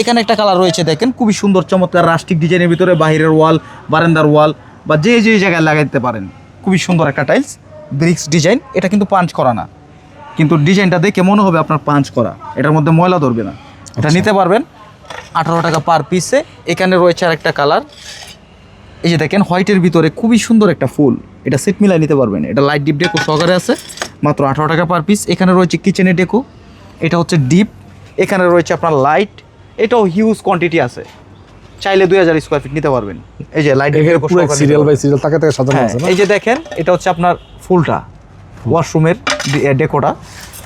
এখানে একটা কালার রয়েছে দেখেন, খুবই সুন্দর চমৎকার রাস্টিক ডিজাইনের ভিতরে, বাহিরের ওয়াল, বারান্দার ওয়াল বা যে জায়গায় লাগাইতে পারেন। খুবই সুন্দর একটা টাইলস, ব্রিক্স ডিজাইন। এটা কিন্তু পাঞ্চ করা না, কিন্তু ডিজাইনটা দেখে মনে হবে আপনার পাঞ্চ করা। এটার মধ্যে ময়লা ধরবে না। এটা নিতে পারবেন 18 টাকা পার পিসে। এখানে রয়েছে আরেকটা কালার, এই যে দেখেন হোয়াইটের ভিতরে খুবই সুন্দর একটা ফুল। এটা সেট মিলাই নিতে পারবেন। এটা লাইট ডিপ ডেকো সহকারে আছে, মাত্র 18 টাকা পার পিস। এখানে রয়েছে কিচেনের ডেকো, এটা হচ্ছে ডিপ। এখানে রয়েছে আপনার লাইট, এটাও হিউজ কোয়ান্টিটি আছে, চাইলে 2000 স্কোয়ার ফিট নিতে পারবেন। এই যে লাইট সিরিয়াল বাই সিরিয়াল তাকে তাকে সাজানো আছে না? এই যে দেখেন, এটা হচ্ছে আপনার ফুলটা ওয়াশরুমের ডেকোটা,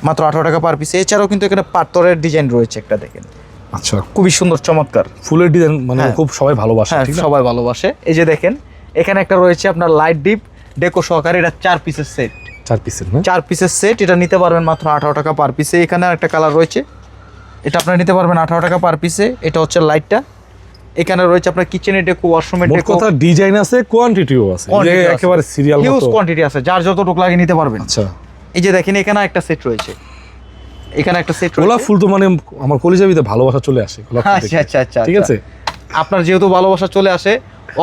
মাত্র 18 টাকা পার পিস। এছাড়াও কিন্তু এখানে পাথরের ডিজাইন রয়েছে একটা, দেখেন আচ্ছা, খুবই সুন্দর চমৎকার ফুলের ডিজাইন, মানে খুব সবাই ভালোবাসে। হ্যাঁ, সবাই ভালোবাসে। এই যে দেখেন, এখানে একটা রয়েছে আপনার লাইট ডিপ ডেকো সহকারে, এটা 4 পিসের সেট, 4 পিসের না? 4 পিসের সেট। এটা নিতে পারবেন মাত্র 18 টাকা পার পিসে। এখানে একটা কালার রয়েছে, এটা আপনারা নিতে পারবেন 18 টাকা পার পিসে। এটা হচ্ছে লাইটটা। এখানে রয়েছে আপনার কিচেনের ডেকো, ওয়াশরুমের ডেকো। কথা ডিজাইন আছে, কোয়ান্টিটিও আছে, একেবারে সিরিয়াল হিউজ কোয়ান্টিটি আছে, যার যতটুকু লাগে নিতে পারবেন। আচ্ছা, এই যে দেখেন, এখানে একটা সেট রয়েছে, এখানে একটা সেট রয়েছে। গোলাপ ফুল তো মানে আমার কলিজার ভিতরে ভালোবাসা চলে আসে গোলাপ ফুল দেখে। আচ্ছা আচ্ছা, ঠিক আছে। আপনার যেহেতু ভালোবাসা চলে আসে,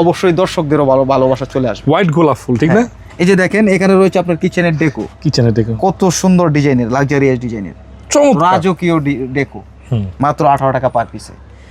অবশ্যই দর্শকদেরও ভালোবাসা চলে আসবে। হোয়াইট গোলাপ ফুল, ঠিক না? এই যে দেখেন, এখানে রয়েছে আপনার কিচেনের ডেকো, কিচেনে দেখো কত সুন্দর ডিজাইনের, লাক্সারিয়াস ডিজাইনের, চমৎকার রাজকীয় ডেকো, মাত্র 18 টাকা পার পিসে।